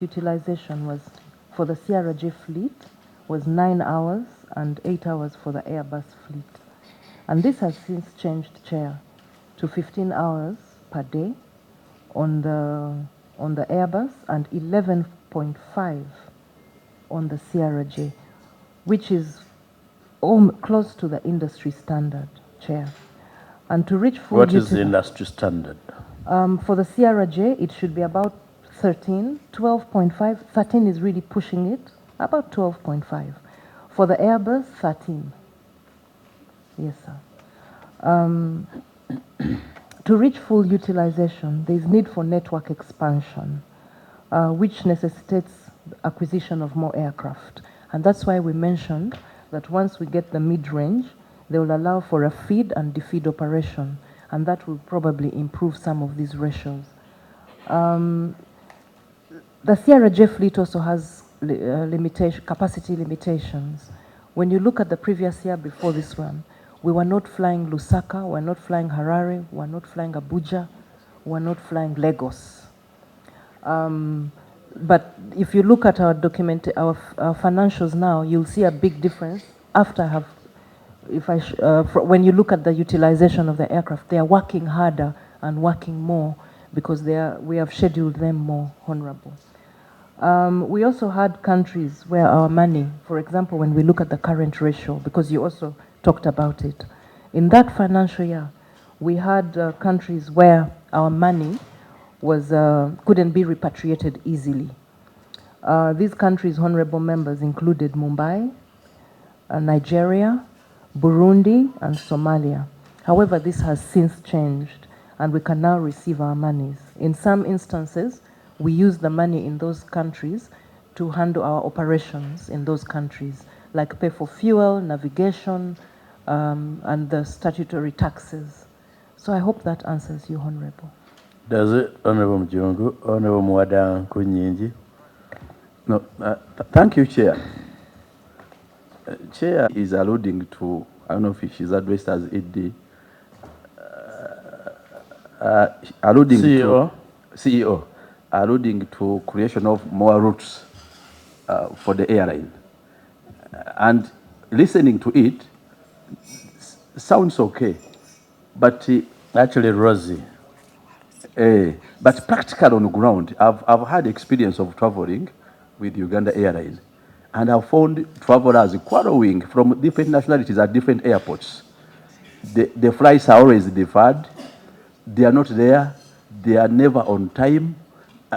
Utilization was for the CRJ fleet was 9 hours and 8 hours for the Airbus fleet. And this has since changed, Chair, to 15 hours per day on the Airbus and 11.5 on the CRJ, which is close to the industry standard, Chair. And to reach full What is the industry standard? For the CRJ, it should be about 13, 12.5. 13 is really pushing it, about 12.5. For the Airbus, 13. Yes, sir. To reach full utilization, there is need for network expansion, which necessitates acquisition of more aircraft. And that's why we mentioned that once we get the mid-range, they will allow for a feed and defeed operation, and that will probably improve some of these ratios. The CRJ fleet also has capacity limitations. When you look at the previous year before this one, we were not flying Lusaka, we were not flying Harare, we were not flying Abuja, we were not flying Lagos. But if you look at our financials now, you'll see a big difference after when you look at the utilization of the aircraft. They are working harder and working more because we have scheduled them more, Honorable. We also had countries where our money, for example, when we look at the current ratio, because you also talked about it, in that financial year, we had countries where our money couldn't be repatriated easily. These countries, honorable members, included Mumbai, Nigeria, Burundi, and Somalia. However, this has since changed, and we can now receive our monies. In some instances, we use the money in those countries to handle our operations in those countries, like pay for fuel, navigation, and the statutory taxes. So I hope that answers you, Honorable. Does it, Honorable Mjungu, Honorable Muwadda Kunyinji? No, thank you, Chair. Chair is alluding to, I don't know if she's addressed as ED, alluding CEO? to CEO, alluding to creation of more routes for the airline. And listening to it sounds okay, but actually, Rosie. But practical on the ground, I've had experience of traveling with Uganda Airlines, and I've found travelers quarreling from different nationalities at different airports. The flights are always deferred. They are not there. They are never on time.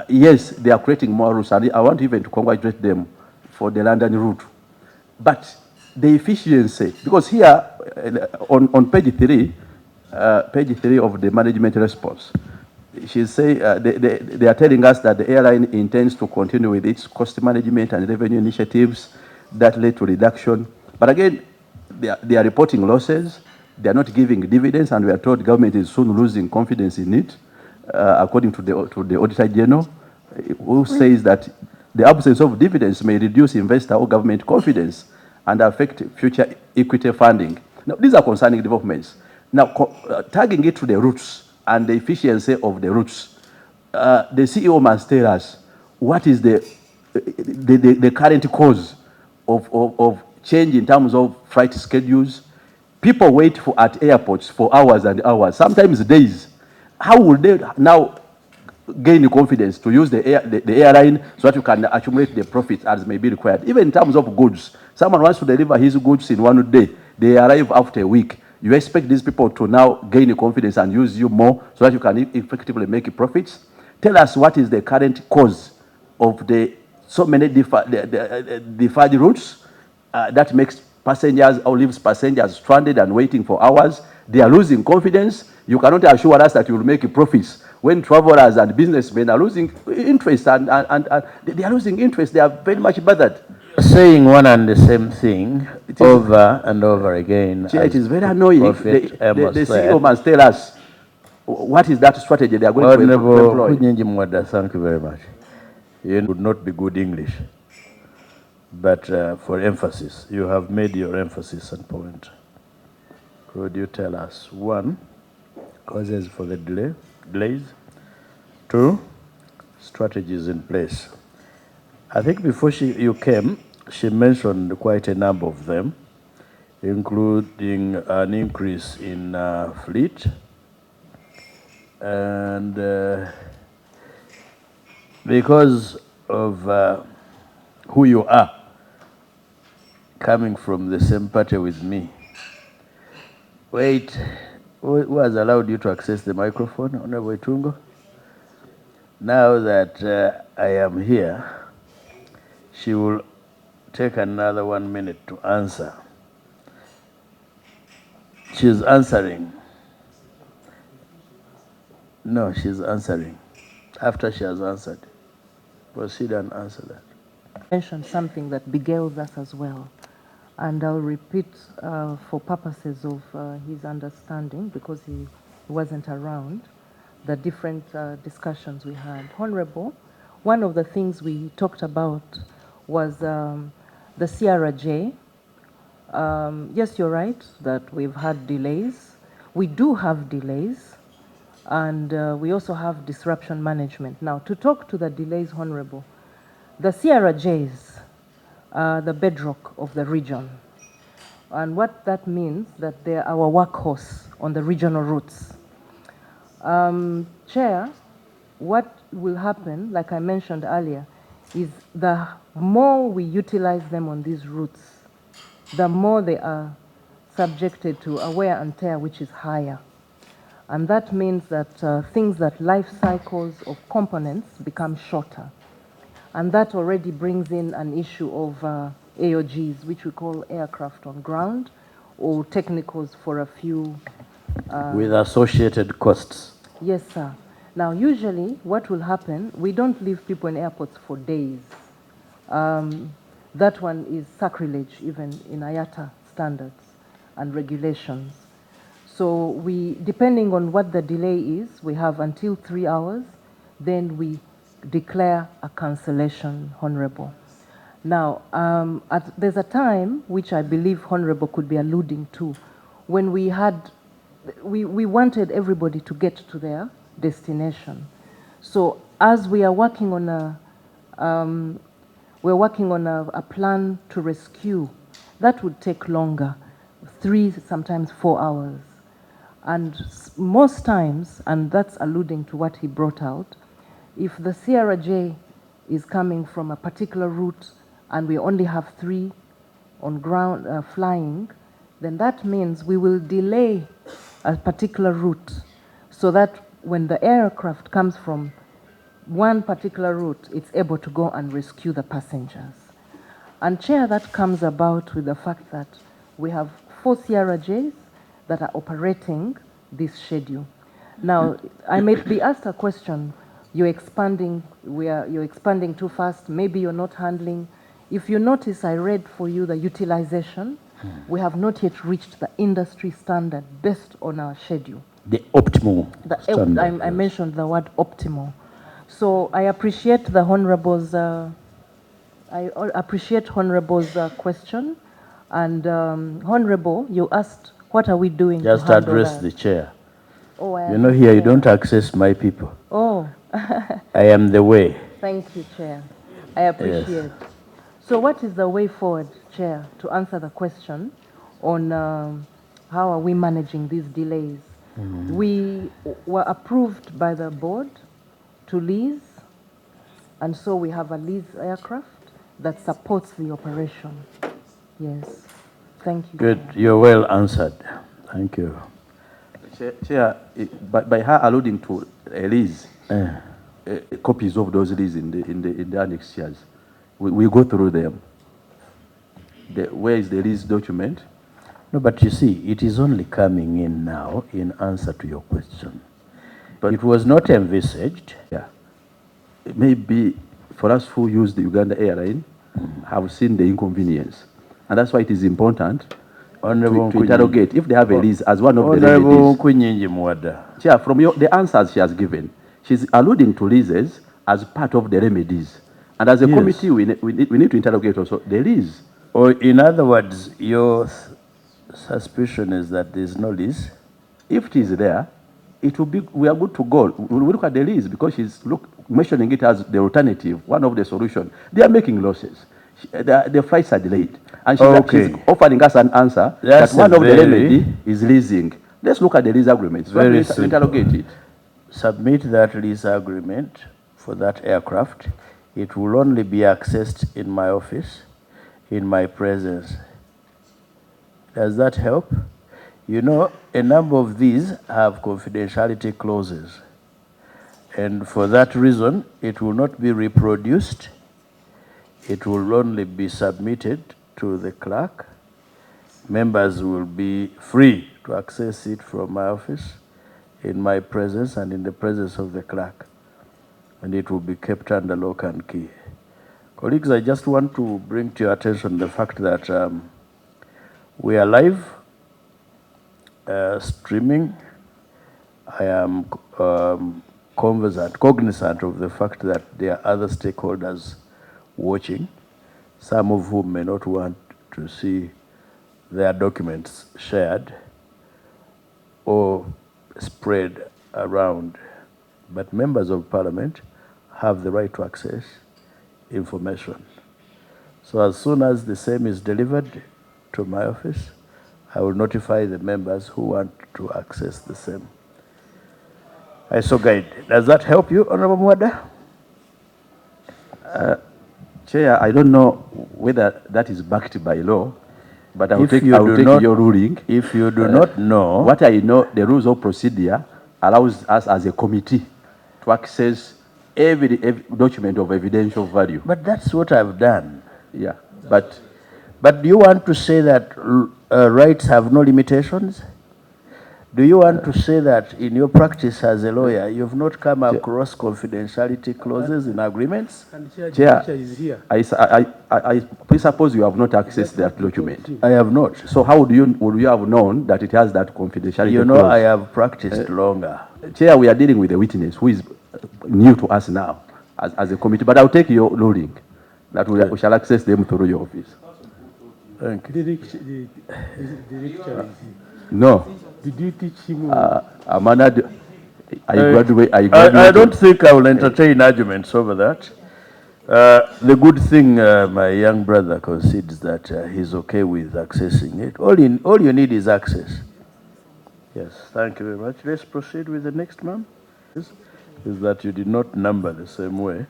Yes, they are creating more routes, and I want even to congratulate them for the London route. But the efficiency, because here on page 3 of the management response, she say they are telling us that the airline intends to continue with its cost management and revenue initiatives that led to reduction. But again, they are reporting losses. They are not giving dividends, and we are told government is soon losing confidence in it, according to the Auditor General, who says that the absence of dividends may reduce investor or government confidence and affect future equity funding. Now, these are concerning developments. Now, tagging it to the routes and the efficiency of the routes, the CEO must tell us what is the current cause of change in terms of flight schedules. People wait at airports for hours and hours, sometimes days. How will they now gain confidence to use the airline so that you can accumulate the profits as may be required? Even in terms of goods, someone wants to deliver his goods in 1 day, they arrive after a week. You expect these people to now gain confidence and use you more so that you can effectively make profits? Tell us what is the current cause of so many deferred routes that makes passengers or leaves passengers stranded and waiting for hours. They are losing confidence. You cannot assure us that you will make profits when travelers and businessmen are losing interest, and they are losing interest. They are very much bothered. Saying one and the same thing over and over again. Chair, it is very annoying. The CEO must tell us what is that strategy they are going to employ. Muwadda, thank you very much. You would not be good English, but for emphasis, you have made your emphasis and point. Could you tell us, 1, causes for the delays, 2, strategies in place? I think before you came, she mentioned quite a number of them, including an increase in fleet and because of who you are, coming from the same party with me. Wait, who has allowed you to access the microphone, Honorable Itungo? Now that I am here, she will take another 1 minute to answer. She's answering. No, she's answering. After she has answered, proceed and answer that. Mentioned something that beguiles us as well. And I'll repeat for purposes of his understanding, because he wasn't around, the different discussions we had. Honorable, one of the things we talked about was the CRJ. Yes, you're right that we've had delays. We do have delays, and we also have disruption management. Now, to talk to the delays, Honorable, the CRJs are the bedrock of the region. And what that means, that they're our workhorse on the regional routes. Chair, what will happen, like I mentioned earlier, is the more we utilize them on these routes, the more they are subjected to a wear and tear, which is higher. And that means that things that life cycles of components become shorter. And that already brings in an issue of AOGs, which we call aircraft on ground, or technicals for a few. With associated costs. Yes, sir. Now, usually what will happen, we don't leave people in airports for days. That one is sacrilege, even in IATA standards and regulations. So we, depending on what the delay is, we have until 3 hours, then we declare a cancellation, Honorable. Now, there's a time, which I believe Honorable could be alluding to, when we wanted everybody to get to their destination. So as we are working on a plan to rescue, that would take longer, 3, sometimes 4 hours. And most times, and that's alluding to what he brought out, if the CRJ is coming from a particular route and we only have 3 on ground flying, then that means we will delay a particular route so that when the aircraft comes from one particular route, it's able to go and rescue the passengers. And Chair, that comes about with the fact that we have 4 CRJs that are operating this schedule. Now, I may be asked a question, you're expanding too fast, maybe you're not handling. If you notice, I read for you the utilization. We have not yet reached the industry standard based on our schedule. The optimal standard. I mentioned the word optimal. So I appreciate the Honorable's, question. And Honorable, you asked, what are we doing Just to handle address that? the chair. Oh, You know, here you don't access my people. Oh, I am the way. thank you, Chair. I appreciate. Yes. So what is the way forward, Chair, to answer the question on how are we managing these delays? We were approved by the board to lease, and so we have a lease aircraft that supports the operation. Yes. Thank you. Good. Chair. You're well answered. Thank you. Chair, by her alluding to a lease, copies of those leases in the annexures, we go through them. Where is the lease document? No, but you see, it is only coming in now in answer to your question. But it was not envisaged. Yeah. Maybe for us who use the Uganda airline, have seen the inconvenience. And that's why it is important to interrogate if they have a lease as one of the remedies. Muwadda. Chair, from the answers she has given, she's alluding to leases as part of the remedies. And as a committee, we need to interrogate also the lease. Or in other words, your suspicion is that there's no lease? If it is there, it will be, we are good to go. We look at the lease because she's mentioning it as the alternative, one of the solutions. They are making losses. The flights are delayed. And she's offering us an answer that one of the remedy is leasing. Let's look at the lease agreement. Very interrogate it. Submit that lease agreement for that aircraft. It will only be accessed in my office, in my presence. Does that help? You know, a number of these have confidentiality clauses. And for that reason, it will not be reproduced. It will only be submitted to the clerk. Members will be free to access it from my office, in my presence and in the presence of the clerk. And it will be kept under lock and key. Colleagues, I just want to bring to your attention the fact that we are live streaming. I am cognizant of the fact that there are other stakeholders watching, some of whom may not want to see their documents shared or spread around. But members of parliament have the right to access information. So as soon as the same is delivered to my office, I will notify the members who want to access the same. I so guide. Does that help you, Honorable Muwadda? Chair, I don't know whether that is backed by law, but I will take your ruling. If you do not know. What I know, the rules of procedure allows us as a committee to access every document of evidential value. But that's what I've done. Yeah, but do you want to say that rights have no limitations? Do you want to say that in your practice as a lawyer, you've not come across confidentiality clauses in agreements? Chair, I presuppose you have not accessed that document. I have not. So how would you have known that it has that confidentiality You know, clause? I have practiced longer. Chair, we are dealing with a witness who is new to us now as a committee, but I'll take your ruling that we shall access them through your office. Thank you. The lecturer is here. No. Did you teach him? Amanda, I don't think I will entertain arguments over that. The good thing, my young brother concedes that he's okay with accessing it. All you need is access. Yes, thank you very much. Let's proceed with the next, ma'am. Is that you did not number the same way.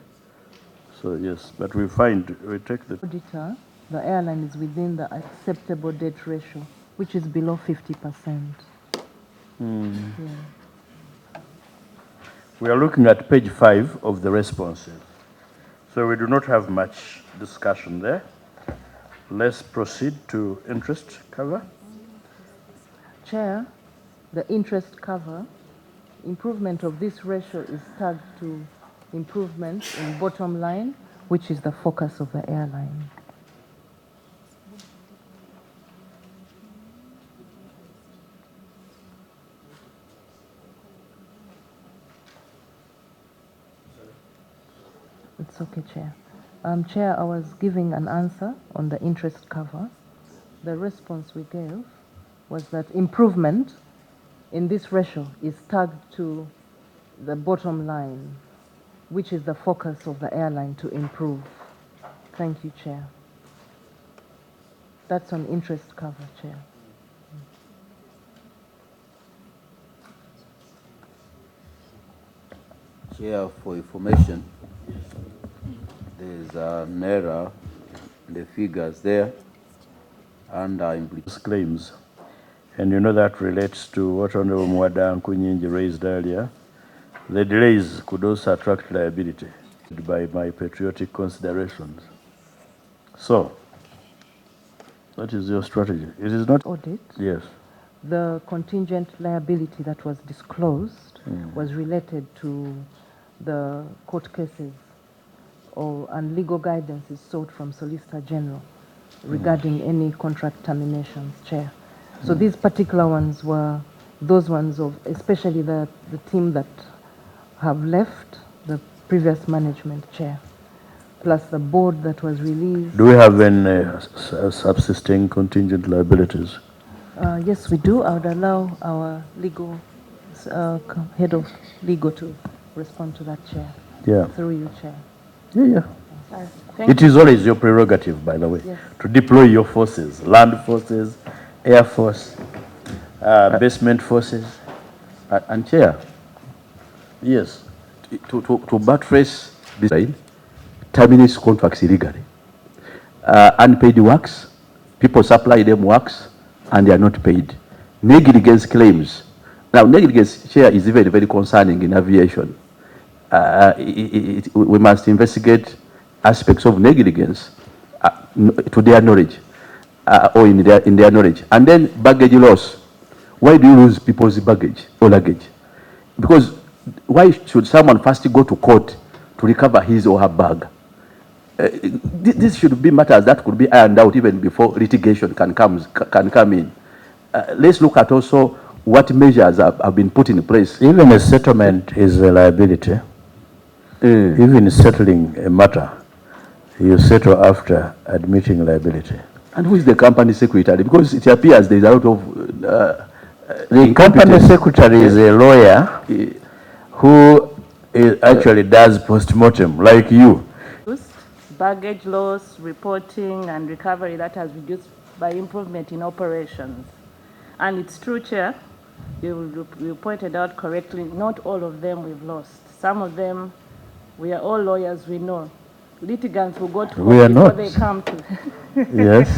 So yes, but we take the Auditor, the airline is within the acceptable debt ratio, which is below 50%. Yeah. We are looking at page 5 of the responses. So we do not have much discussion there. Let's proceed to interest cover. Chair, the interest cover, improvement of this ratio is tagged to improvement in bottom line, which is the focus of the airline. It's okay, Chair. Chair, I was giving an answer on the interest cover. The response we gave was that improvement in this ratio is tagged to the bottom line, which is the focus of the airline to improve. Thank you, Chair. That's on interest cover, Chair. Chair, for information, there's an error in the figures there and claims. And you know that relates to what Honorable Muwadda and Kunyinji raised earlier. The delays could also attract liability by my patriotic considerations. So, what is your strategy? It is not Audit. Yes. The contingent liability that was disclosed was related to the court cases and legal guidance is sought from Solicitor General regarding any contract terminations, Chair. So these particular ones were those ones of especially the team that have left the previous management, Chair, plus the board that was released. Do we have any subsisting contingent liabilities? Yes, we do. I would allow our legal Head of Legal to respond to that, Chair. Yeah. Through you, Chair. Yeah, yeah. Thank It you. is always your prerogative, by the way, Yes. to deploy your forces, land forces, air force, basement forces. And Chair, Yes. to buttress this line, terminates contracts illegally. Unpaid works, people supply them works, and they are not paid. Negligence claims. Now, negligence, Chair, is very, very concerning in aviation. We must investigate aspects of negligence to their knowledge, or in their knowledge. And then baggage loss. Why do you lose people's baggage or luggage? Because why should someone first go to court to recover his or her bag? This should be matters that could be ironed out even before litigation can come in. Let's look at also what measures have been put in place. Even a settlement is a liability. Even settling a matter, you settle after admitting liability. And who is the company secretary? Because it appears there is a lot of the company secretary is a lawyer who actually does post-mortem, like you. Baggage loss, reporting, and recovery that has reduced by improvement in operations. And it's true, Chair, you pointed out correctly, not all of them we've lost. Some of them, we are all lawyers, we know. Litigants will go to court before not. they come to. Yes.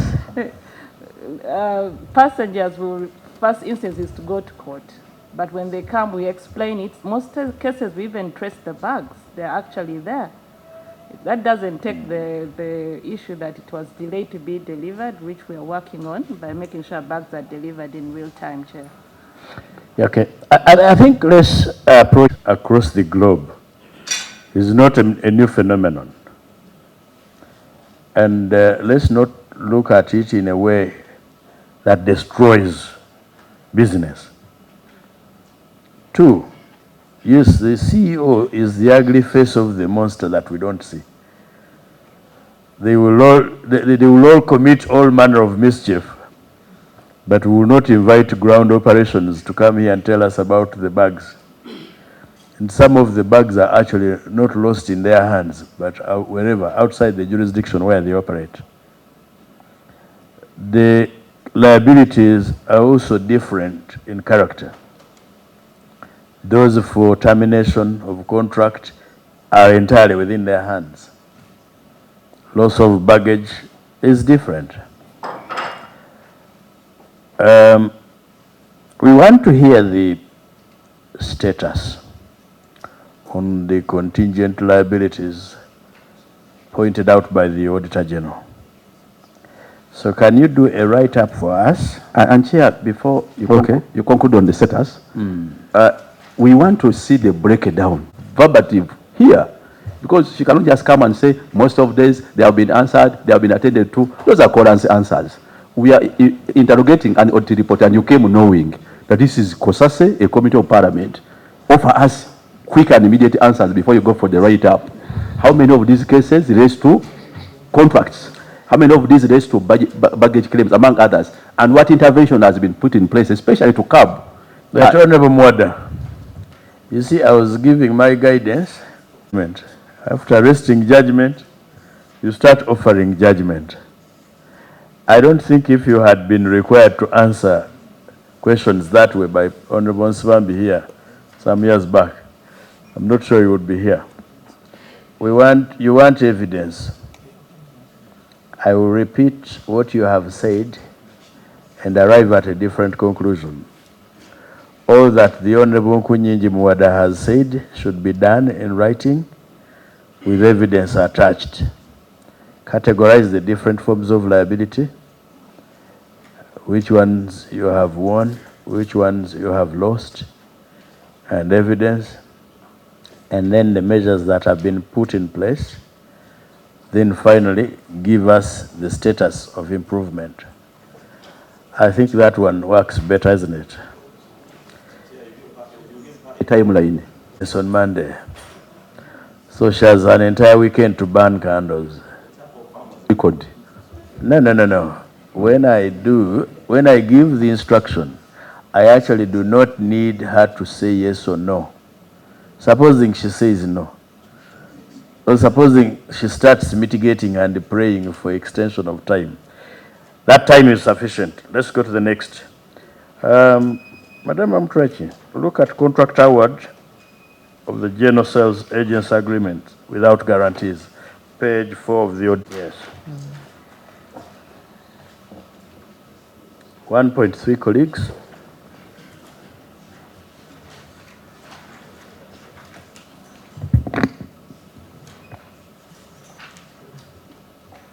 Passengers will, first instance is to go to court. But when they come, we explain it. Most cases, we even trace the bags. They're actually there. That doesn't take the issue that it was delayed to be delivered, which we are working on by making sure bags are delivered in real time, Chair. Okay. I think let's approach across the globe. It's not a new phenomenon. And let's not look at it in a way that destroys business. Two, yes, the CEO is the ugly face of the monster that we don't see. They will all commit all manner of mischief, but we will not invite ground operations to come here and tell us about the bags. And some of the bags are actually not lost in their hands, but wherever, outside the jurisdiction where they operate. The liabilities are also different in character. Those for termination of contract are entirely within their hands. Loss of baggage is different. We want to hear the status on the contingent liabilities pointed out by the Auditor General. So can you do a write-up for us? And Chair, before you, you conclude on the status, we want to see the breakdown, verbatim, here. Because she cannot just come and say, most of days they have been answered, they have been attended to. Those are current answers. We are interrogating an audit report, and you came knowing that this is COSASE, a committee of parliament. Offer us quick and immediate answers before you go for the write-up. How many of these cases relate to contracts? How many of these relate to baggage claims, among others? And what intervention has been put in place, especially to curb? But Honorable Muwadda, you see, I was giving my guidance. After resting judgment, you start offering judgment. I don't think if you had been required to answer questions that way by Honorable Nsvambi here some years back, I'm not sure you would be here. You want evidence. I will repeat what you have said and arrive at a different conclusion. All that the Honorable Nkunyinji Muwadda has said should be done in writing with evidence attached. Categorize the different forms of liability, which ones you have won, which ones you have lost, and evidence, and then the measures that have been put in place. Then finally, give us the status of improvement. I think that one works better, isn't it? Timeline. It's on Monday. So she has an entire weekend to burn candles. Record. No. When I give the instruction, I actually do not need her to say yes or no. Supposing she says no, or supposing she starts mitigating and praying for extension of time, that time is sufficient. Let's go to the next. Madam Amtrachi, look at contract award of the General Sales Agents Agreement without guarantees. Page 4 of the ODS. 1.3, colleagues.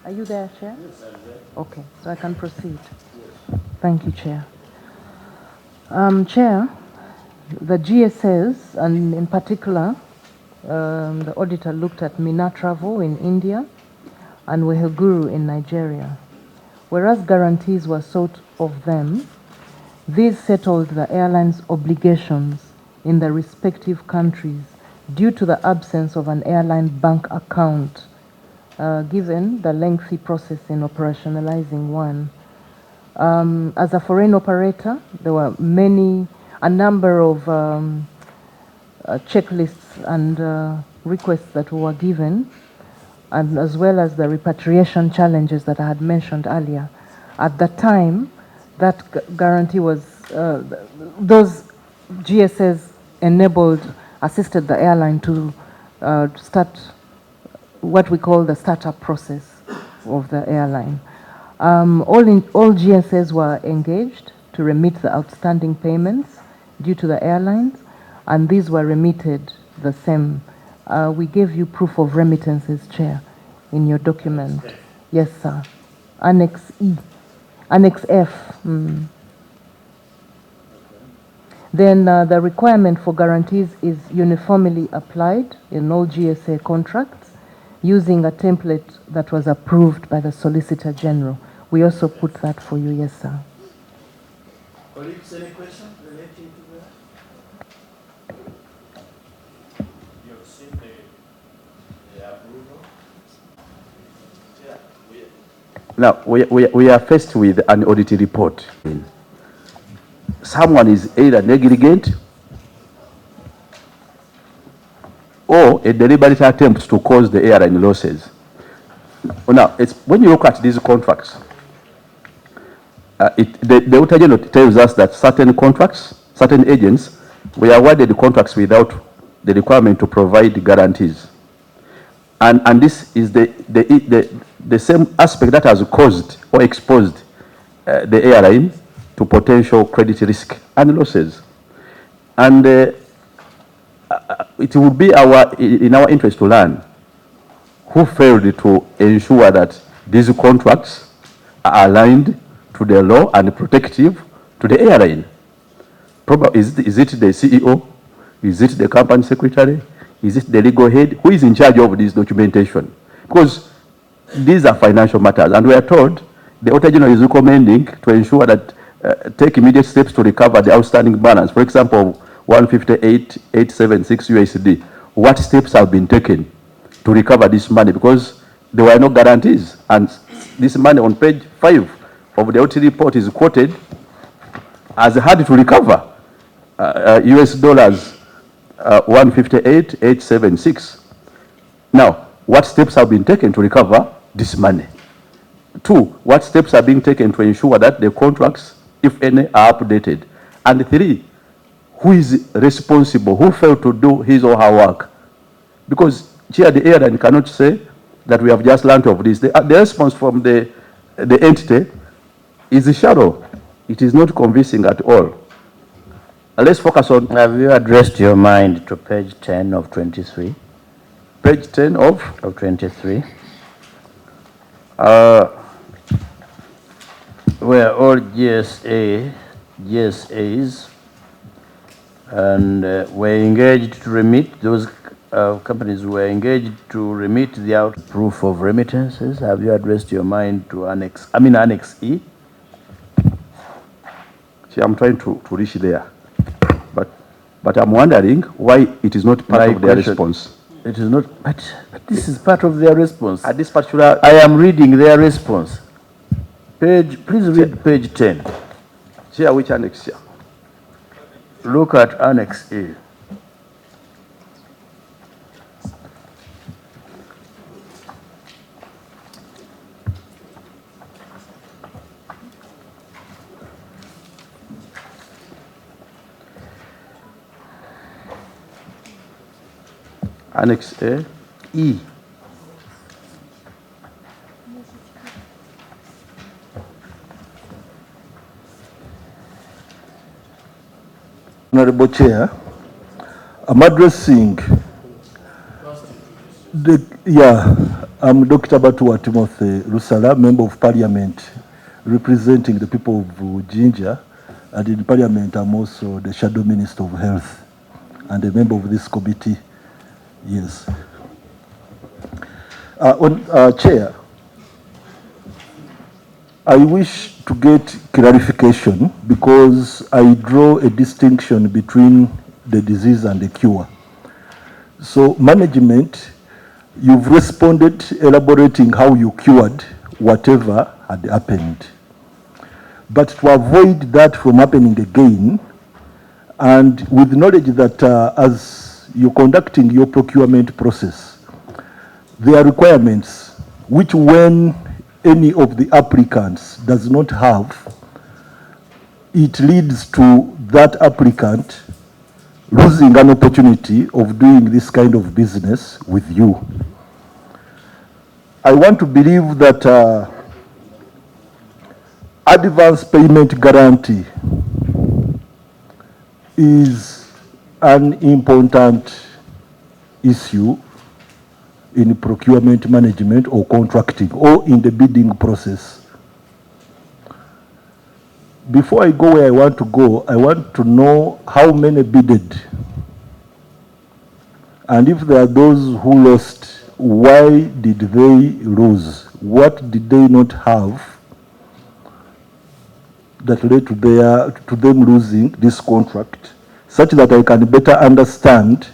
Are you there, Chair? Yes, I'm there. Okay, so I can proceed. Yes. Thank you, Chair. Chair, the GSS, and in particular, the auditor looked at Mina Travel in India and Weheguru in Nigeria. Whereas guarantees were sought of them, these settled the airline's obligations in the respective countries due to the absence of an airline bank account, given the lengthy process in operationalizing one. As a foreign operator, there were a number of checklists and requests that were given, and as well as the repatriation challenges that I had mentioned earlier. At the time, that guarantee was, those GSS assisted the airline to start what we call the startup process of the airline. All GSS were engaged to remit the outstanding payments due to the airlines, and these were remitted the same. We gave you proof of remittances, Chair, in your document. Yes, sir. Annex E. Annex F. Then the requirement for guarantees is uniformly applied in all GSA contracts using a template that was approved by the Solicitor General. We also put that for you, yes, sir. Colleagues, any questions relating to that? You've seen the approval? Yeah. Now, we are faced with an audit report. Someone is either negligent or a deliberate attempt to cause the airline losses. Now, it's when you look at these contracts, the Auditor General tells us that certain contracts, certain agents were awarded contracts without the requirement to provide guarantees. And this is the same aspect that has caused or exposed the airline to potential credit risk and losses. And it would be in our interest to learn who failed to ensure that these contracts are aligned to the law and protective to the airline. Probably, is it the CEO? Is it the company secretary? Is it the legal head? Who is in charge of this documentation? Because these are financial matters, and we are told the Auditor General is recommending to ensure that take immediate steps to recover the outstanding balance. For example, 158,876 USD. What steps have been taken to recover this money? Because there were no guarantees, and this money on page 5 of the audit report is quoted as hard to recover, US dollars 158,876. Now, what steps have been taken to recover this money? 2, what steps are being taken to ensure that the contracts, if any, are updated? And 3, who is responsible? Who failed to do his or her work? Because here the airline cannot say that we have just learned of this. The response from the entity is shallow. It is not convincing at all. Let's focus on... Have you addressed your mind to page 10 of 23? Page 10 of 23. Where all GSAs and were engaged to remit, those companies were engaged to remit the proof of remittances. Have you addressed your mind to Annex E? See, I'm trying to reach there. But I'm wondering why it is not part of their response. It is not, but this is part of their response. At this particular... I am reading their response. Please read page 10. Chair, which annex here? Look at Annex A. Annex A, E. Honorable Chair, I'm addressing I'm Dr. Batuwa Timothy Rusala, Member of Parliament, representing the people of Ginger, and in Parliament I'm also the Shadow Minister of Health and a member of this committee. Yes. Chair, I wish to get clarification because I draw a distinction between the disease and the cure. So management, you've responded elaborating how you cured whatever had happened. But to avoid that from happening again, and with knowledge that as you're conducting your procurement process, there are requirements which when any of the applicants does not have, it leads to that applicant losing an opportunity of doing this kind of business with you. I want to believe that advance payment guarantee is an important issue in procurement management or contracting or in the bidding process. Before I go where I want to go, I want to know how many bidded. And if there are those who lost, why did they lose? What did they not have that led to them losing this contract, such that I can better understand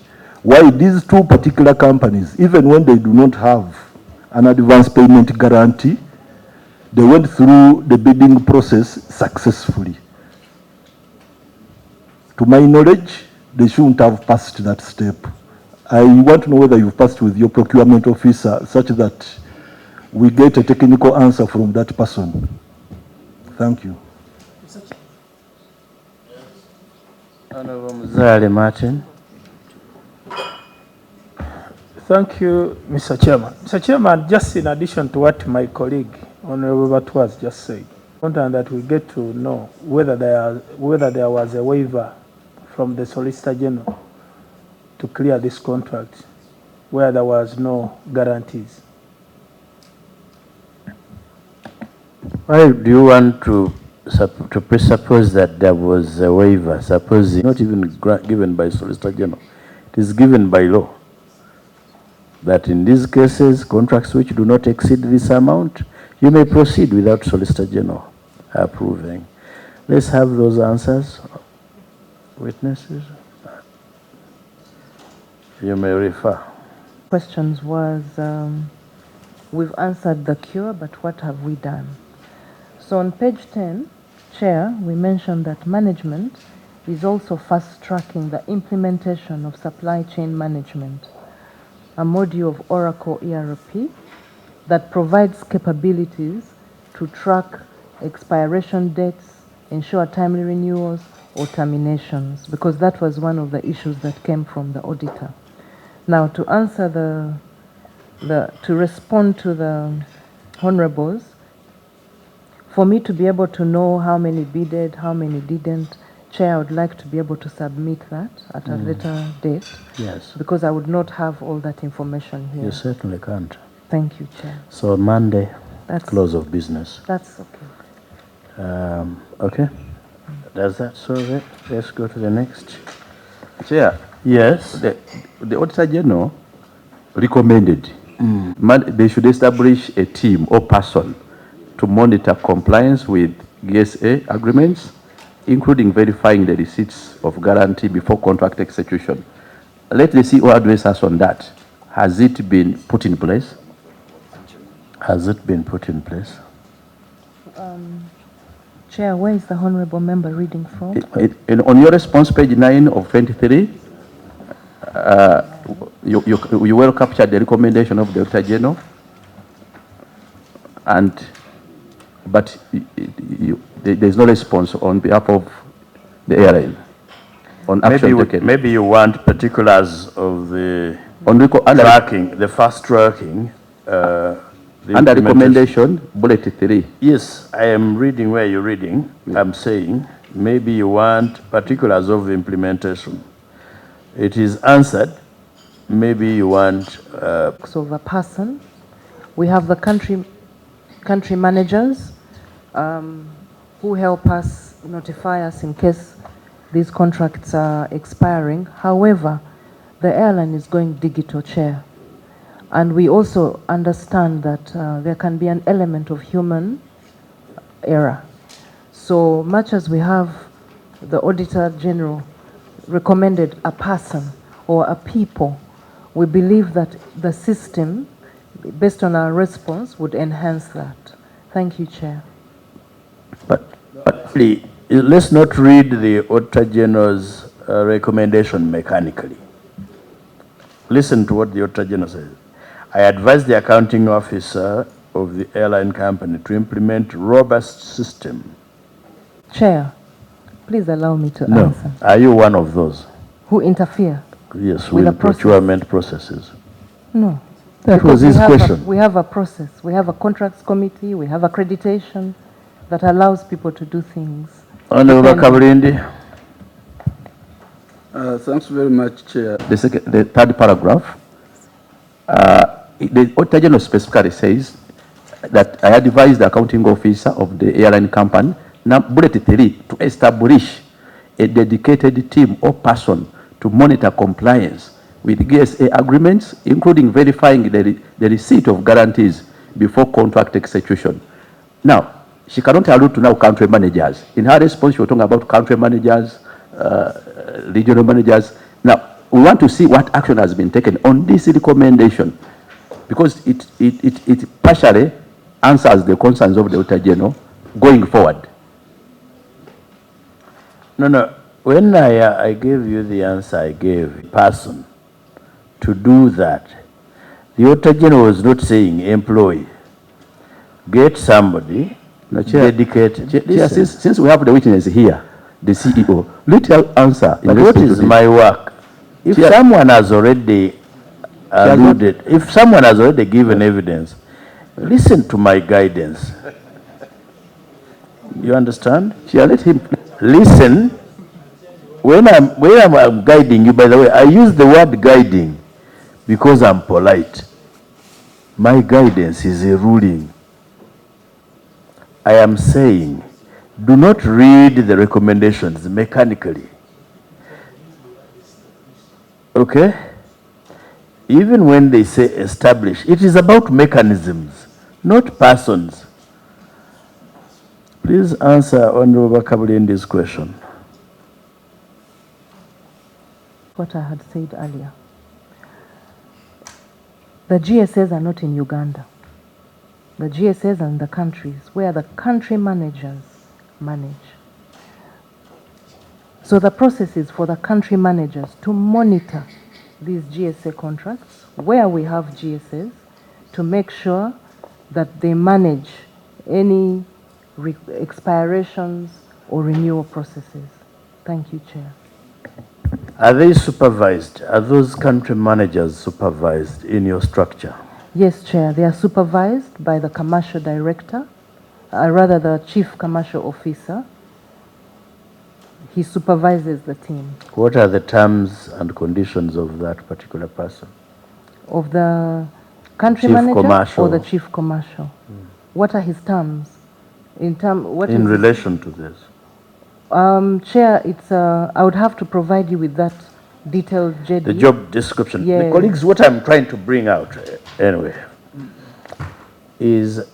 why these two particular companies, even when they do not have an advance payment guarantee, they went through the bidding process successfully. To my knowledge, they shouldn't have passed that step. I want to know whether you've passed with your procurement officer such that we get a technical answer from that person. Thank you. Honorable Muzale Martin. Thank you, Mr. Chairman. Mr. Chairman, just in addition to what my colleague, Honorable Batuwa, has just said, important that we get to know whether there was a waiver from the Solicitor General to clear this contract where there was no guarantees. Why do you want to presuppose that there was a waiver? Suppose it's not even given by Solicitor General. It is given by law. That in these cases, contracts which do not exceed this amount, you may proceed without Solicitor General approving. Let's have those answers. Witnesses. You may refer. Questions was, we've answered the cure, but what have we done? So on page 10, Chair, we mentioned that management is also fast-tracking the implementation of supply chain management, a module of Oracle ERP that provides capabilities to track expiration dates, ensure timely renewals or terminations, because that was one of the issues that came from the auditor. Now, to answer to respond to the honorables, for me to be able to know how many bidded, how many didn't, Chair, I would like to be able to submit that at a later date. Yes. Because I would not have all that information here. You certainly can't. Thank you, Chair. So Monday, close of business. That's okay. Okay. Does that solve it? Let's go to the next. Chair. Yes. The Auditor General recommended they should establish a team or person to monitor compliance with GSA agreements, including verifying the receipts of guarantee before contract execution. Let the CEO address us on that. Has it been put in place? Has it been put in place? Chair, where is the honorable member reading from? On your response, page 9 of 23, you well captured the recommendation of the Director General, but there is no response on behalf of the airline on action taken. Maybe you want particulars of the tracking, the fast tracking. Under recommendation, bullet 3. Yes, I am reading where you're reading. Yeah. I'm saying maybe you want particulars of the implementation. It is answered. Maybe you want of a person. We have the country managers who help us, notify us in case these contracts are expiring. However, the airline is going digital, Chair. And we also understand that there can be an element of human error. So much as we have the Auditor General recommended a person or a people, we believe that the system, based on our response, would enhance that. Thank you, Chair. But please, let's not read the Auditor General's recommendation mechanically. Listen to what the Auditor General says. I advise the accounting officer of the airline company to implement robust system. Chair, please allow me to answer. Are you one of those who interfere? Yes, with procurement processes. No. That was his question. We have a process. We have a contracts committee. We have accreditation that allows people to do things. Honorable Kaburindi. Thanks very much, Chair. The third paragraph. The Auditor General specifically says that I advise the accounting officer of the airline company, now bullet 3, to establish a dedicated team or person to monitor compliance with GSA agreements, including verifying the receipt of guarantees before contract execution. Now, she cannot allude to now country managers. In her response, she was talking about country managers, regional managers. Now, we want to see what action has been taken on this recommendation, because it partially answers the concerns of the Auditor General going forward. No. When I gave you the answer, I gave a person to do that. The Auditor General was not saying employee. Get somebody dedicated. Chair, since we have the witness here, the CEO, let her answer. But what is my work? If someone has already alluded, if someone has already given evidence, listen to my guidance. You understand? Chair, let him listen. When I'm guiding you, by the way, I use the word guiding because I'm polite. My guidance is a ruling. I am saying, do not read the recommendations mechanically. Okay? Even when they say establish, it is about mechanisms, not persons. Please answer Honorable Kabulindi's question. What I had said earlier. The GSAs are not in Uganda. The GSAs are in the countries where the country managers manage. So the process is for the country managers to monitor these GSA contracts where we have GSAs to make sure that they manage any expirations or renewal processes. Thank you, Chair. Are they supervised? Are those country managers supervised in your structure? Yes, Chair. They are supervised by the commercial director, rather the chief commercial officer. He supervises the team. What are the terms and conditions of that particular person? Of the country chief manager commercial. Or the chief commercial? What are his terms? In relation to this? Chair, it's I would have to provide you with that detailed JD. The job description. Yes. The colleagues, what I'm trying to bring out, anyway, is